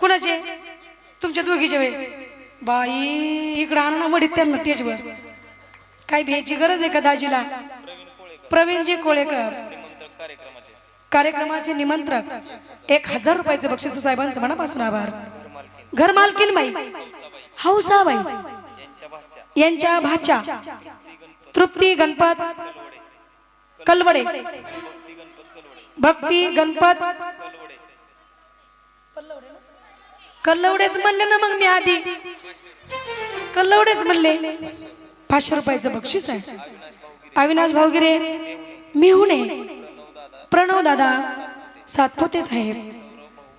कुणाचे? तुमच्या दोघीचे वे. बाई इकडं आणा मडीत त्यांना टेजवर. काय भ्यायची गरज आहे का दाजीला? प्रवीणजी कोळेकर कार्यक्रमाचे निमंत्रक. 1000 रुपयाचं बक्षीस साहेबांचं मनापासून आभार. घर मालकीन बाई हौसाबाई यांच्या भाच्या तृप्ती गणपत कलवडे. भक्ती गणपत कल्लवडेच म्हणले ना, मग मी आधी कल्लवडेच म्हणले. 500 रुपयाचं बक्षीस आहे. अविनाश भाऊगिरे मिहुणे, प्रणव दादा सातपुते साहेब,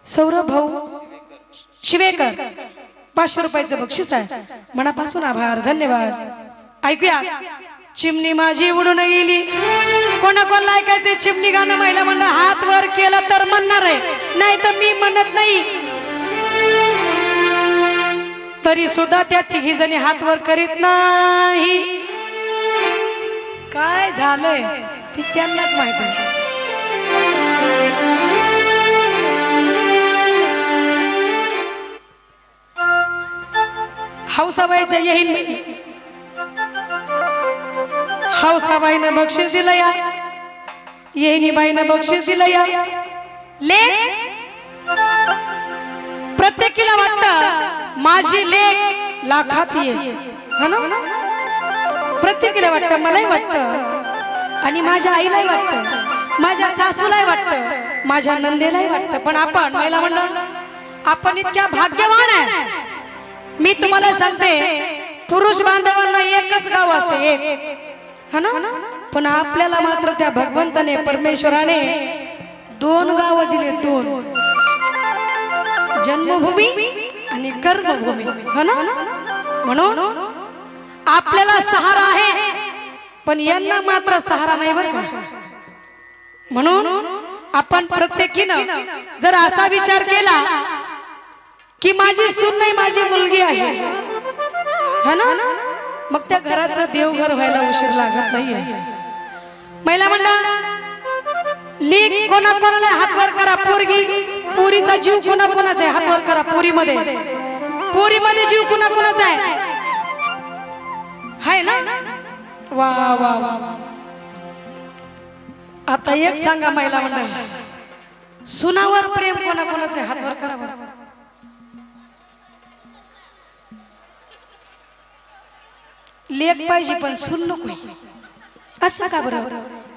सौरभ भाऊ शिवेकर 500 रुपयाचं बक्षीस आहे. मनापासून आभार, धन्यवाद. ऐकूया. चिमणी माझी उडून गेली. कोणाकोणाला ऐकायचे चिमणी गाणं? महिला म्हणलं हात वर केला तर म्हणणार आहे, नाही तर मी म्हणत नाही. तरी सुद्धा त्या तिघी जणी हात वर करीत नाही. काय झालंय ती त्यांनाच माहित आहे. हौसाबाईच्या येईन हौसाबाईनं बक्षीस दिलं या. येईनी बाईनं बक्षीस दिलं या. लेख प्रत्येकीला वाटतं माझी लेख लाखात येईल, हा ना? प्रत्येकीला वाटतं, मलाही वाटतं, आणि माझ्या आईलाही वाटतं, माझ्या सासूलाही वाटतं, माझ्या नंदेलाही वाटतं. पण आपण महिला मंडळ आपण इतक्या भाग्यवान आहे. मी तुम्हाला सांगते, पुरुष बांधवांना एकच गाव असते, एक, हा ना? पण आपल्याला मात्र त्या भगवंताने परमेश्वराने 2 गाव दिले, 2. जन्मभूमी आणि कर्मभूमी, हा ना? म्हणून आपल्याला सहारा आहे, पण यांना मात्र सहारा नाही बरं का. म्हणून आपण प्रत्येकीनं जर असा विचार केला की माझी सून नाही, माझी मुलगी आहे, है ना? मग त्या घराचं देवघर व्हायला उशीर लागत नाहीये. महिला मंडळ लीक कोणाकोणाला हातवर करा. पोरगी पोरीचा जीव कोणाकोणाचा आहे? हातवर करा. पोरीमध्ये जीव कोणाकोणाचा आहे? हाय ना? वा वा वा. आता एक सांगा महिला मंडळ, सुनावर प्रेम कोणाकोणाचं आहे? हातवर करा बरं. लेख पाहिजे पण सून नको, असं का बरं?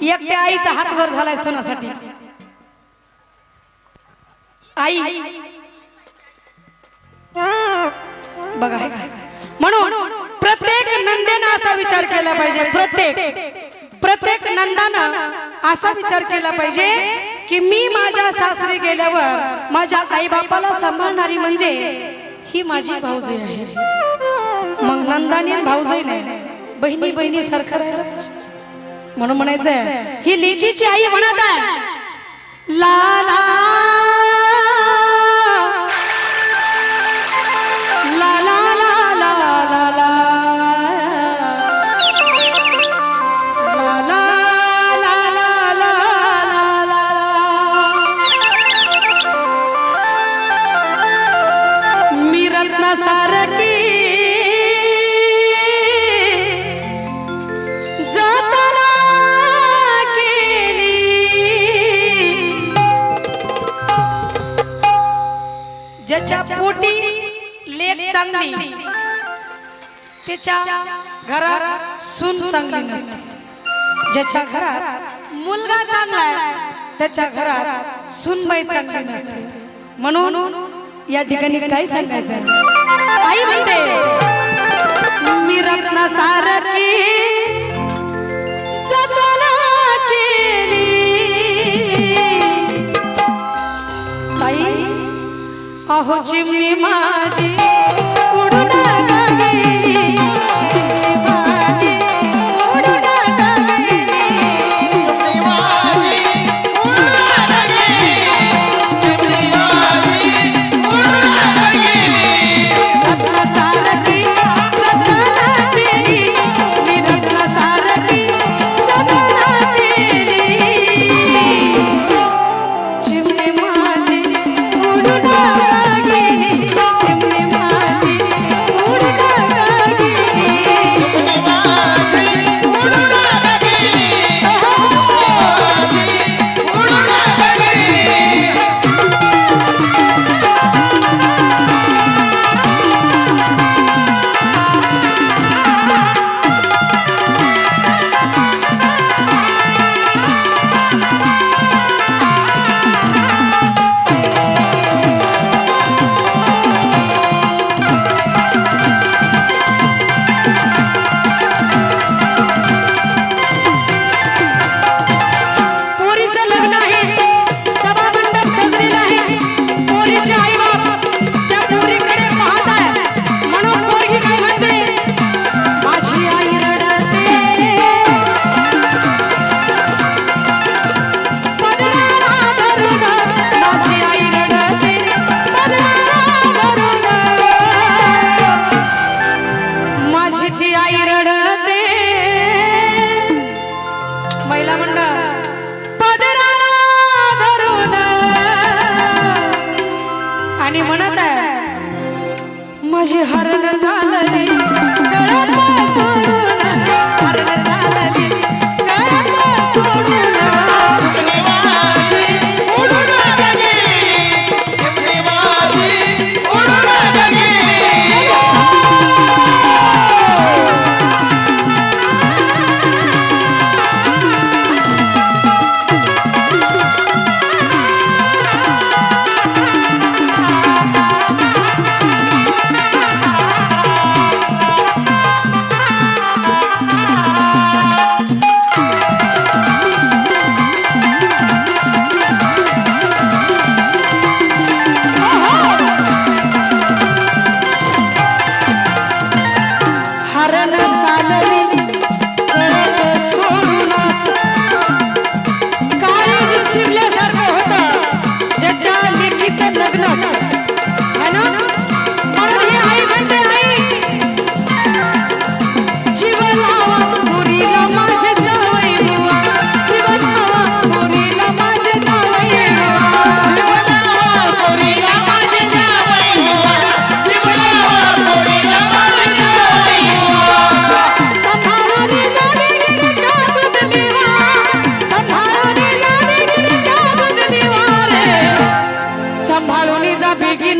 एकट्या आईचा हात वर झालाय सोनासाठी. आई बघा आहे का? म्हणून प्रत्येक नंदेनं असा विचार केला पाहिजे, प्रत्येक नंदानं असा विचार केला पाहिजे की मी माझ्या सासरी गेल्यावर माझ्या आई बापाला सांभाळणारी म्हणजे ही माझी भाऊजाई आहे. मग नंदानी भाऊजाई नाही, बहिणी बहिणी सारखं राहिलं पाहिजे. म्हणून म्हणायचंय ही लेकीची आई म्हणत आहे, ला ला ला ला ला ला ला ला मी रत्ना सारखी ज्याच्या पोटी लेक चांगली त्याच्या घरात सून चांगली नसते. ज्याच्या घरात मुलगा चांगला आहे त्याच्या घरात सूनबाई चांगली नसते. म्हणून या ठिकाणी काय सांगायचं? आई म्हणते मी रत्ना सारखी जतन केली. ताई अहो चिमणी माझी उडून गेली, चिमणी माझी उडून गेली, चिमणी माझी उडून गेली, चिमणी माझी उडून गेली. रत्न सारखी जतन केली, मी रत्न सारखी जतन केली, चिमणी माझी उडून गेली.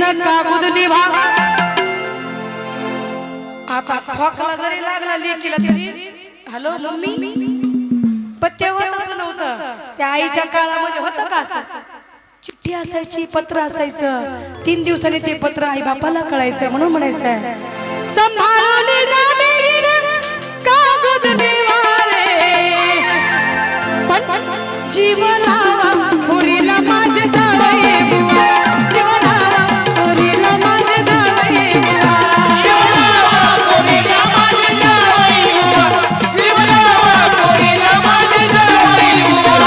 नका गुदली भाग आता खोकला जरी लागला लेकीला तरी हॅलो मम्मी पत्ते होत असं नव्हतं त्या आईच्या काळामध्ये होतं का असं चिठ्ठी असायची पत्र असायचं 3 दिवसांनी ते पत्र आई बापाला कळायचं म्हणून म्हणायचं संभाळून जा बेगीन का गुदली वारे पण जीव लावा पुरीला माझे जावई बुवा जीव लावा पुरीला माझे जावई बुवा जीव लावा पुरीला माझे जावई बुवा जीव लावा पुरीला माझे जावई बुवा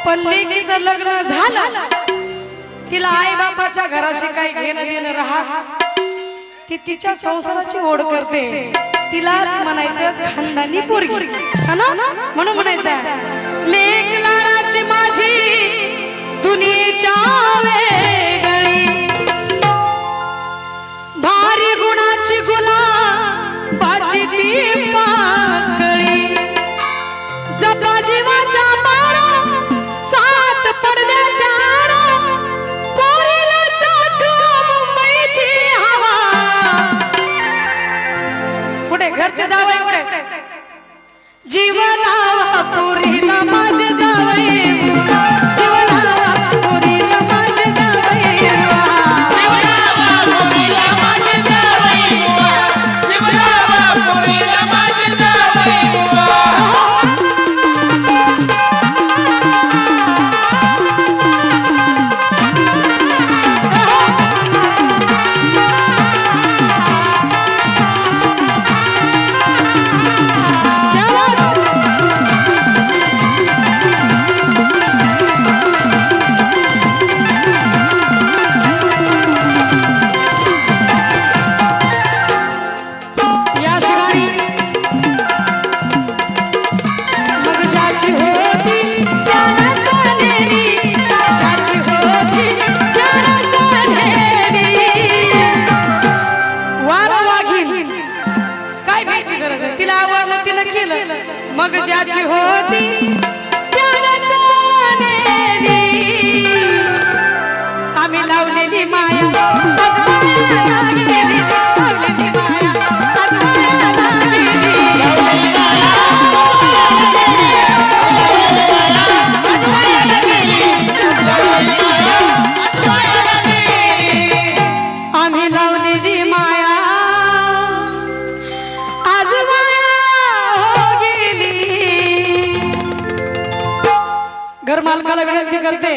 पण लेकीचं लग्न झालं तिला आई बापाच्या घराशी काही घेणं देणं राहत ती तिच्या संसाराची ओढ करते तिलाच म्हणायचं खानदानी पोरगी म्हणून म्हणायचं लेक लाडाची माझी दुनियेच्या वेगळी भारी गुणाची गुलाबाची ती पाकळी जपा जीवाचा पारा सात पडद्याच्या आरा पोरीला चाकवा मुंबईची हवा पुढे घरचे जावई पुढे जीव लावा पोरीला माझे जावई जीव लावा पोरीला माझे जावई जीव लावा पोरीला माझे जावई जीव लावा पोरीला माझे जावई मग ज्याची होती त्यालाच नेली आम्ही लावलेली माया आज माया लागलेली लावलेली माया आज माया लागलेली लावलेली माया आज माया लागलेली लावलेली माया आज माया लागलेली आम्ही लावलेली माया आज घर मालकाला विनंती करते